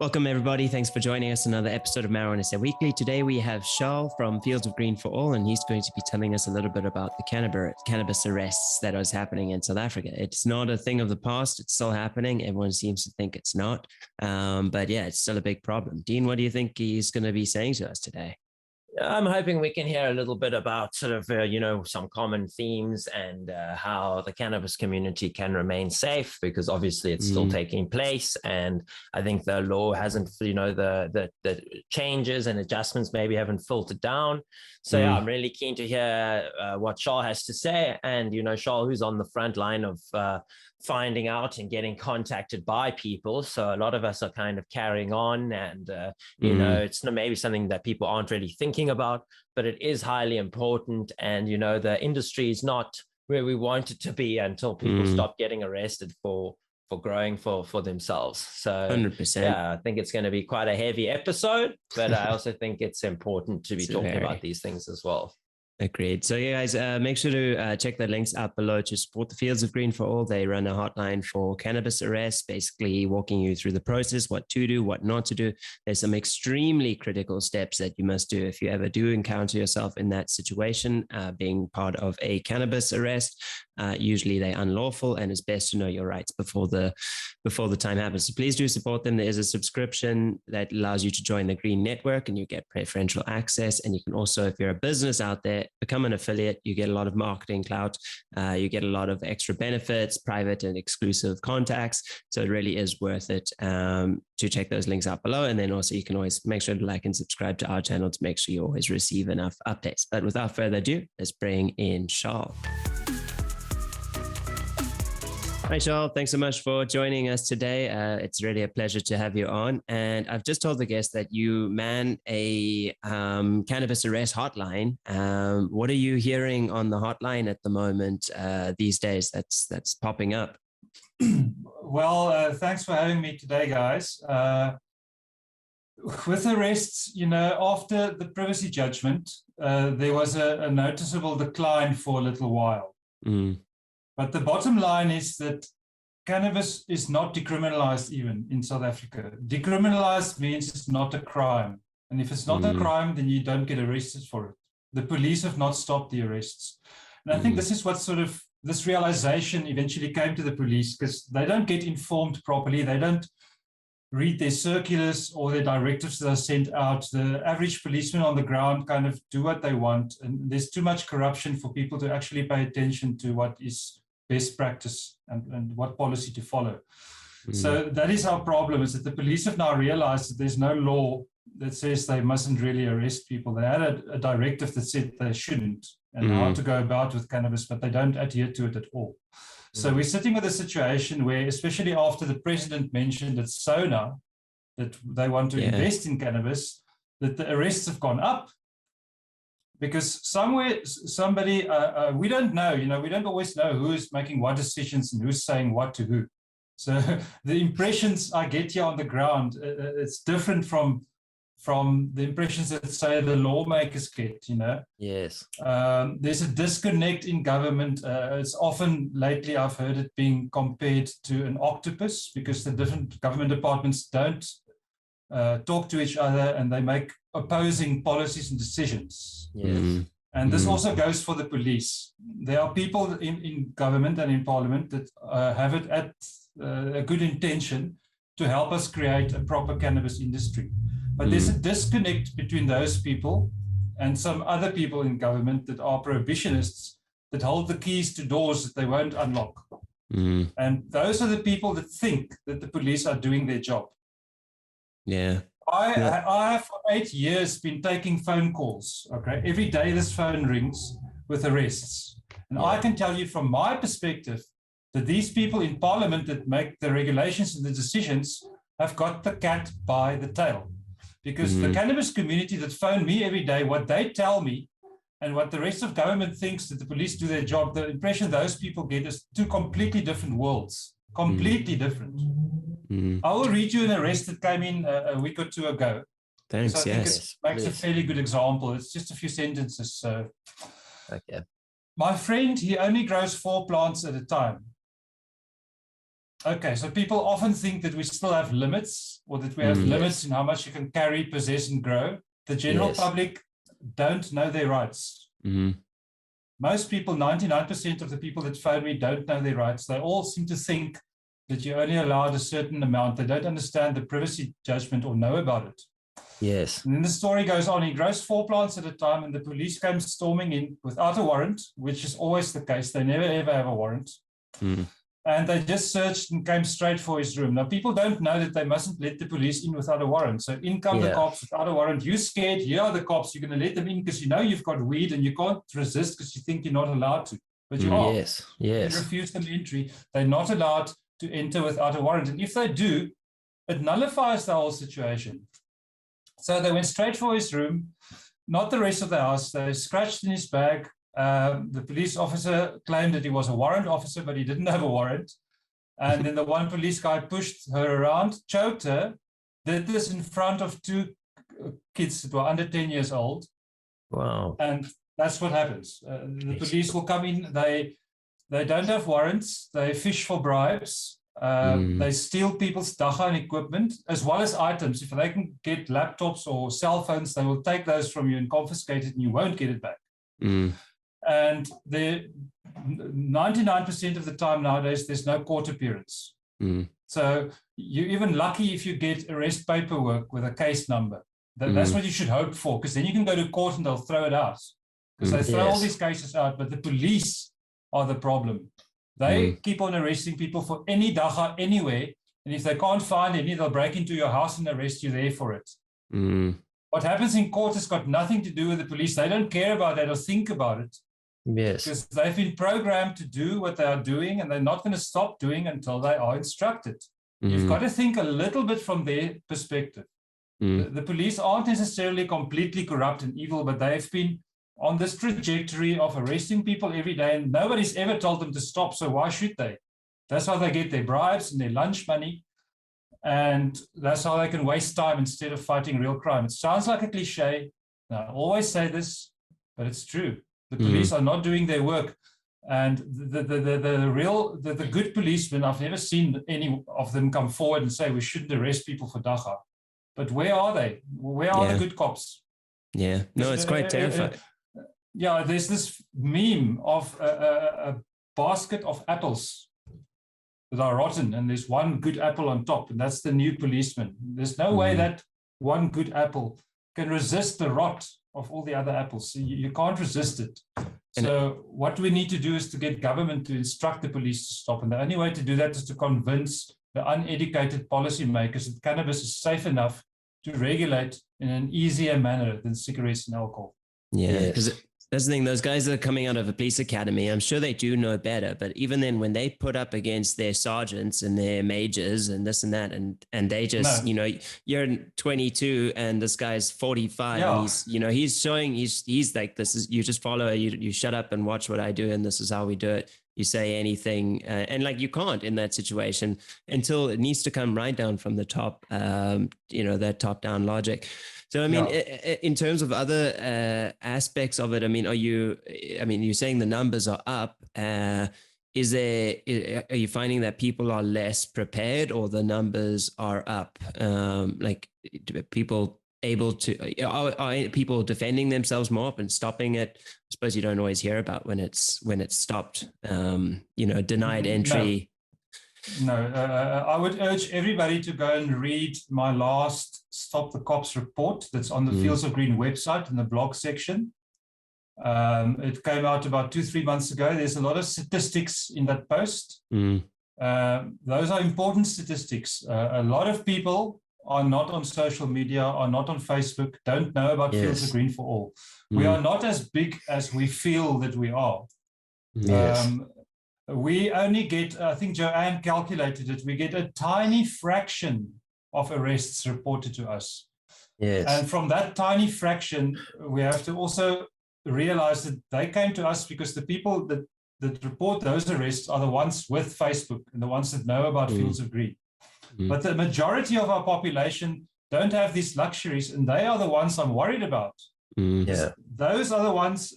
Welcome, everybody. Thanks for joining us. Another episode of Marijuana Say Weekly. Today, we have Charles from Fields of Green for All, and he's going to be telling us a little bit about the cannabis arrests that was happening in South Africa. It's not a thing of the past. It's still happening. Everyone seems to think it's not. But yeah, it's still a big problem. Dean, what do you think he's going to be saying to us today? I'm hoping we can hear a little bit about sort of, some common themes and how the cannabis community can remain safe, because obviously it's still taking place. And I think the law hasn't, the changes and adjustments maybe haven't filtered down. So yeah, I'm really keen to hear what Charles has to say. And, Charles, who's on the front line of finding out and getting contacted by people. So a lot of us are kind of carrying on, and it's not maybe something that people aren't really thinking about, but it is highly important. And the industry is not where we want it to be until people stop getting arrested for growing for themselves. So 100%. Yeah, I think it's going to be quite a heavy episode, but I also think it's important to be talking about these things as well. Agreed. So you guys, make sure to check the links out below to support the Fields of Green for All. They run a hotline for cannabis arrests, basically walking you through the process, what to do, what not to do. There's some extremely critical steps that you must do if you ever do encounter yourself in that situation, being part of a cannabis arrest. Usually they're unlawful, and it's best to know your rights before the time happens. So please do support them. There is a subscription that allows you to join the Green Network, and you get preferential access. And you can also, if you're a business out there, become an affiliate. You get a lot of marketing clout. You get a lot of extra benefits, private and exclusive contacts. So it really is worth it to check those links out below. And then also you can always make sure to like and subscribe to our channel to make sure you always receive enough updates. But without further ado, let's bring in Charles. Hi, Charles. Thanks so much for joining us today. It's really a pleasure to have you on. And I've just told the guests that you man a cannabis arrest hotline. What are you hearing on the hotline at the moment these days that's popping up? Well, thanks for having me today, guys. With arrests, after the privacy judgment, there was a noticeable decline for a little while. But the bottom line is that cannabis is not decriminalized even in South Africa. Decriminalized means it's not a crime. And if it's not a crime, then you don't get arrested for it. The police have not stopped the arrests. And I think this is what sort of, this realization eventually came to the police, because they don't get informed properly. They don't read their circulars or their directives that are sent out. The average policeman on the ground kind of do what they want. And there's too much corruption for people to actually pay attention to what is best practice and what policy to follow. So that is our problem, is that the police have now realized that there's no law that says they mustn't really arrest people. They had a directive that said they shouldn't and how to go about with cannabis, but they don't adhere to it at all. So we're sitting with a situation where, especially after the president mentioned at SONA that they want to invest in cannabis, that the arrests have gone up. Because somebody, we don't know, we don't always know who is making what decisions and who's saying what to who. So the impressions I get here on the ground, it's different from the impressions that, say, the lawmakers get, Yes. There's a disconnect in government. It's often, lately, I've heard it being compared to an octopus, because the different government departments don't talk to each other, and they make opposing policies and decisions. Yes. And this also goes for the police. There are people in government and in parliament that have it at a good intention to help us create a proper cannabis industry. But there's a disconnect between those people and some other people in government that are prohibitionists, that hold the keys to doors that they won't unlock. And those are the people that think that the police are doing their job. Yeah. I have for 8 years been taking phone calls. Okay, every day this phone rings with arrests, and I can tell you from my perspective that these people in parliament that make the regulations and the decisions have got the cat by the tail, because the cannabis community that phone me every day, what they tell me and what the rest of government thinks that the police do their job, the impression those people get is two completely different worlds. Completely different. I will read you an arrest that came in a week or two ago. Thanks. So I think it makes a fairly good example. It's just a few sentences. So, okay. My friend, he only grows 4 plants at a time. Okay, so people often think that we still have limits, or that we have limits in how much you can carry, possess, and grow. The general public don't know their rights. Most people, 99% of the people that phone me, don't know their rights. They all seem to think that you're only allowed a certain amount. They don't understand the privacy judgment or know about it. Yes. And then the story goes on. He grows 4 plants at a time, and the police came storming in without a warrant, which is always the case. They never, ever have a warrant. And they just searched and came straight for his room. Now, people don't know that they mustn't let the police in without a warrant. So in come the cops without a warrant. You're scared. Here are the cops. You're going to let them in because you know you've got weed and you can't resist because you think you're not allowed to. But you are. Yes. You refuse them entry. They're not allowed to enter without a warrant. And if they do, it nullifies the whole situation. So they went straight for his room, not the rest of the house. They scratched in his bag. The police officer claimed that he was a warrant officer, but he didn't have a warrant. And then the one police guy pushed her around, choked her, did this in front of 2 kids that were under 10 years old. Wow. And that's what happens. The police will come in. They don't have warrants. They fish for bribes. They steal people's dagga and equipment, as well as items. If they can get laptops or cell phones, they will take those from you and confiscate it, and you won't get it back. And the 99% of the time nowadays, there's no court appearance. So you're even lucky if you get arrest paperwork with a case number. That's what you should hope for, because then you can go to court and they'll throw it out. Because they throw all these cases out, but the police are the problem. They keep on arresting people for any dagga anywhere. And if they can't find any, they'll break into your house and arrest you there for it. What happens in court has got nothing to do with the police. They don't care about that or think about it. Yes. Because they've been programmed to do what they are doing, and they're not going to stop doing until they are instructed. You've got to think a little bit from their perspective. The police aren't necessarily completely corrupt and evil, but they've been on this trajectory of arresting people every day, and nobody's ever told them to stop, so why should they? That's how they get their bribes and their lunch money, and that's how they can waste time instead of fighting real crime. It sounds like a cliche. Now, I always say this, but it's true. The police are not doing their work. And the good policemen, I've never seen any of them come forward and say we shouldn't arrest people for dagga. But where are they? Where are the good cops? Yeah, no, it's quite terrifying. There's this meme of a basket of apples that are rotten, and there's one good apple on top, and that's the new policeman. There's no way that one good apple can resist the rot of all the other apples. So you can't resist it. So what we need to do is to get government to instruct the police to stop. And the only way to do that is to convince the uneducated policymakers that cannabis is safe enough to regulate in an easier manner than cigarettes and alcohol. Yeah, because that's the thing. Those guys that are coming out of a police academy, I'm sure they do know better. But even then, when they put up against their sergeants and their majors and this and that, and they just, you're 22 and this guy's 45, and he's showing, he's like, this is, you just follow, you shut up and watch what I do, and this is how we do it. You say anything, and like you can't in that situation until it needs to come right down from the top, that top down logic. So, I mean, in terms of other aspects of it, I mean, you're saying the numbers are up. Are you finding that people are less prepared, or the numbers are up? Like people able to, are people defending themselves more and stopping it? I suppose you don't always hear about when it's stopped, denied entry. No, I would urge everybody to go and read my last Stop the Cops report that's on the Fields of Green website in the blog section. It came out about 2-3 months ago. There's a lot of statistics in that post. Those are important statistics. A lot of people are not on social media, are not on Facebook, don't know about Fields of Green for All. We are not as big as we feel that we are. We only get, I think Joanne calculated it, we get a tiny fraction of arrests reported to us. And from that tiny fraction, we have to also realize that they came to us because the people that report those arrests are the ones with Facebook and the ones that know about Fields of Green. But the majority of our population don't have these luxuries, and they are the ones I'm worried about. Those are the ones,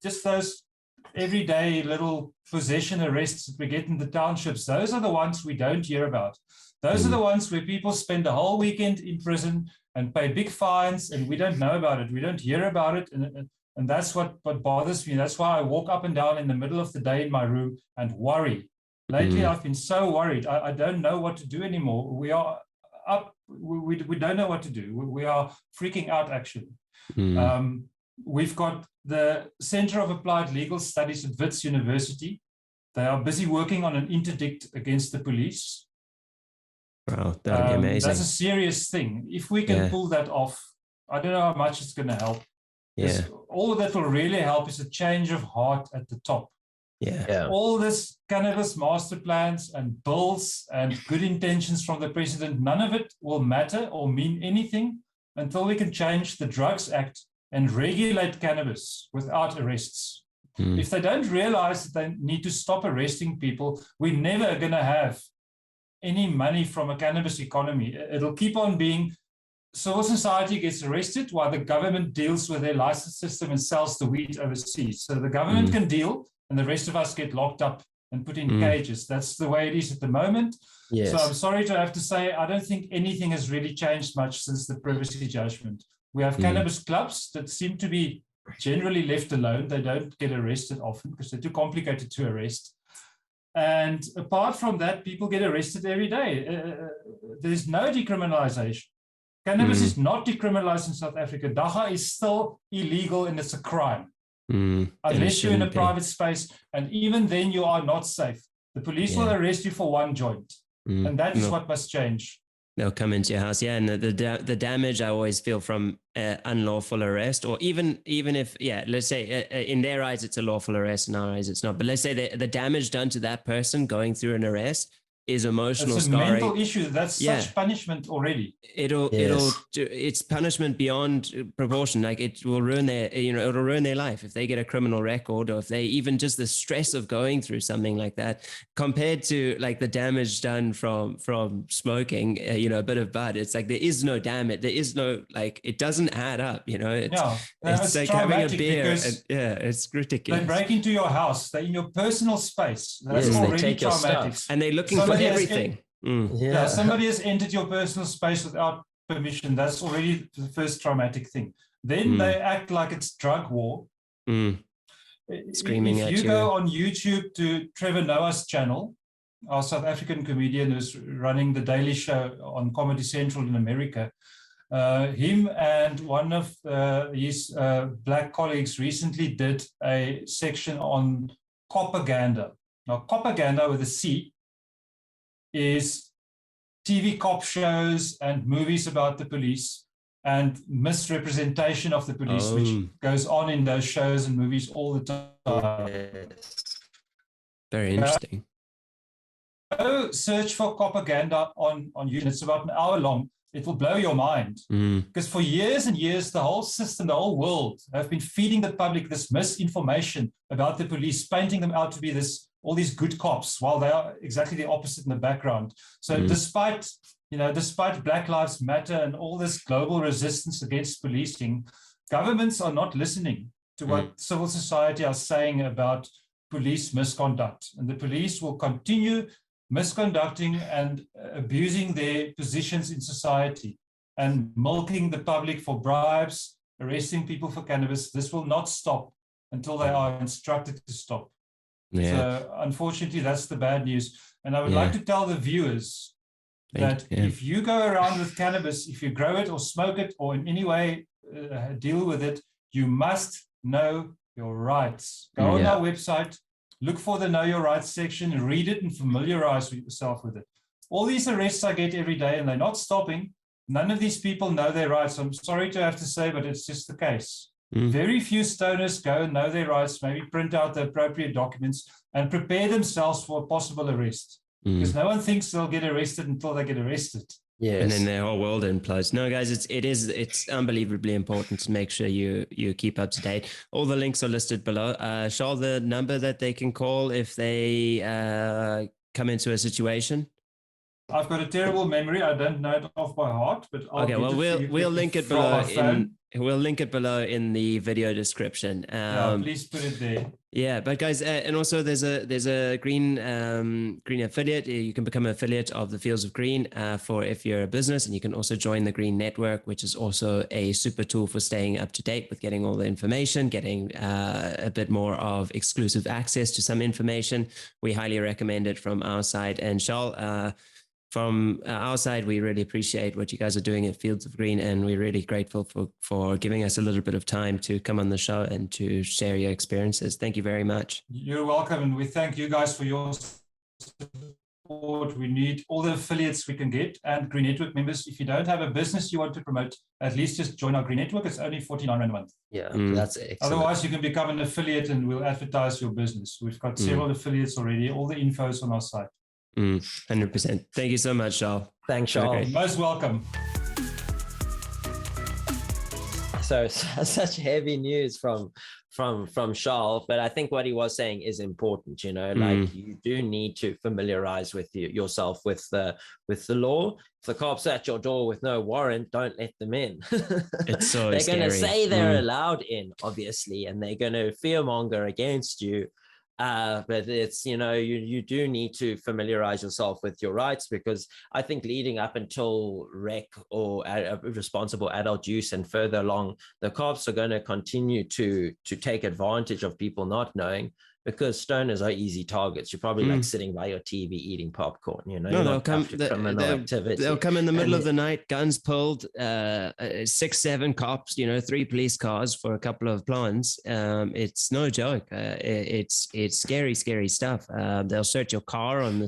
just those everyday little possession arrests that we get in the townships, those are the ones we don't hear about. Those are the ones where people spend a whole weekend in prison and pay big fines, and we don't know about it. We don't hear about it. And that's what bothers me. That's why I walk up and down in the middle of the day in my room and worry. Lately, I've been so worried. I don't know what to do anymore. We are up. We don't know what to do. We are freaking out, actually. We've got the Center of Applied Legal Studies at Wits University. They are busy working on an interdict against the police. Wow, that'd be amazing. That's a serious thing. If we can pull that off, I don't know how much it's going to help. Yeah. All that will really help is a change of heart at the top. Yeah. All this cannabis master plans and bills and good intentions from the president, none of it will matter or mean anything until we can change the Drugs Act and regulate cannabis without arrests. If they don't realize that they need to stop arresting people, we're never going to have any money from a cannabis economy. It'll keep on being civil society gets arrested while the government deals with their license system and sells the weed overseas. So the government can deal and the rest of us get locked up and put in cages. That's the way it is at the moment. Yes. So I'm sorry to have to say, I don't think anything has really changed much since the privacy judgment. We have cannabis clubs that seem to be generally left alone. They don't get arrested often because they're too complicated to arrest. And apart from that, people get arrested every day. There's no decriminalization. Cannabis is not decriminalized in South Africa. Dagga is still illegal and it's a crime. Unless you're in a private space, and even then you are not safe. The police will arrest you for one joint, and that is what must change. They'll come into your house, and the damage I always feel from unlawful arrest, or even if let's say in their eyes it's a lawful arrest, in our eyes it's not. But let's say the damage done to that person going through an arrest is emotional scarring. It's a mental issue. That's such punishment already. It's punishment beyond proportion. Like it will ruin their, it'll ruin their life if they get a criminal record, or if they even just the stress of going through something like that, compared to like the damage done from smoking, a bit of bud. It's like there is no damage. There is no, like, it doesn't add up. It's like having a beer. It's ridiculous. They break into your house. They're in your personal space. That's already traumatic. And they're looking for everything. Somebody has entered your personal space without permission. That's already the first traumatic thing. Then they act like it's drug war. Screaming at you. If you go on YouTube to Trevor Noah's channel, our South African comedian who's running the Daily Show on Comedy Central in America, him and one of his black colleagues recently did a section on propaganda. Now, propaganda with a C is TV cop shows and movies about the police and misrepresentation of the police, which goes on in those shows and movies all the time. Very interesting. Go search for propaganda on YouTube. It's about an hour long. It will blow your mind. Because for years and years, the whole system, the whole world have been feeding the public this misinformation about the police, painting them out to be all these good cops, while they are exactly the opposite in the background. So despite Black Lives Matter and all this global resistance against policing, governments are not listening to what civil society are saying about police misconduct. And the police will continue misconducting and abusing their positions in society and milking the public for bribes, arresting people for cannabis. This will not stop until they are instructed to stop. So unfortunately, that's the bad news. And I would like to tell the viewers that if you go around with cannabis, if you grow it or smoke it or in any way deal with it, you must know your rights. Go on our website, look for the Know Your Rights section, read it and familiarize yourself with it. All these arrests I get every day and they're not stopping. None of these people know their rights. I'm sorry to have to say, but it's just the case. Very few stoners go and know their rights, maybe print out the appropriate documents and prepare themselves for a possible arrest. Because no one thinks they'll get arrested until they get arrested. Yes. And then their whole world implodes. No, guys, it's unbelievably important to make sure you keep up to date. All the links are listed below. Charles, the number that they can call if they come into a situation. I've got a terrible memory. I don't know it off by heart, but we'll link it below We'll link it below in the video description. Yeah, please put it there. Yeah, but guys, and also there's a green affiliate. You can become an affiliate of the Fields of Green for if you're a business, and you can also join the Green Network, which is also a super tool for staying up to date with getting all the information, getting a bit more of exclusive access to some information. We highly recommend it from our side. And Charles, from our side, we really appreciate what you guys are doing at Fields of Green, and we're really grateful for giving us a little bit of time to come on the show and to share your experiences. Thank you very much. You're welcome, and we thank you guys for your support. We need all the affiliates we can get, and Green Network members. If you don't have a business you want to promote, at least just join our Green Network. It's only 49 Rand a month. Yeah, that's excellent. Otherwise, you can become an affiliate and we'll advertise your business. We've got several affiliates already. All the info is on our site. 100%. Thank you so much, Charles. Thanks, Charles. Most welcome. So such heavy news from Charles, but I think what he was saying is important. You know, like you do need to familiarize with yourself with the law. If the cops at your door with no warrant, don't let them in. It's so they're scary. going to say they're allowed in, obviously, and they're going to fearmonger against you. But it's, you know, you do need to familiarize yourself with your rights, because I think leading up until rec or responsible adult use and further along, the cops are going to continue to take advantage of people not knowing, because stoners are easy targets. You're probably like sitting by your TV eating popcorn, you know. No, they'll come. Activity. They'll come in the middle of the night, guns pulled, 6, 7 cops, you know, 3 police cars for a couple of plants. It's no joke. It's scary, scary stuff. They'll search your car on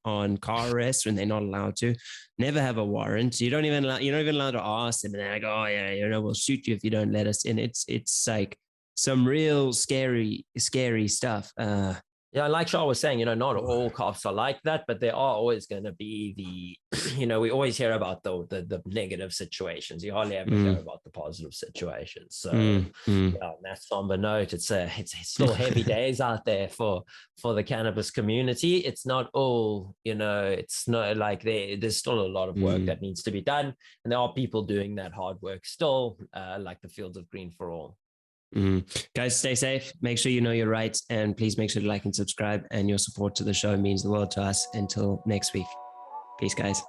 on car arrest when they're not allowed to. Never have a warrant. You're not even allowed to ask them, and they're like, oh yeah, you know, we'll shoot you if you don't let us in. It's like some real scary stuff. Yeah, like Charles was saying, you know, not all cops are like that, but there are always going to be you know, we always hear about the negative situations. You hardly ever hear about the positive situations. So yeah, on that somber note, it's still heavy days out there for the cannabis community. It's not all, you know, it's not like there's still a lot of work that needs to be done. And there are people doing that hard work still, like the Fields of Green for All. Guys, stay safe, make sure you know your rights, and please make sure to like and subscribe, and your support to the show means the world to us. Until next week, peace guys.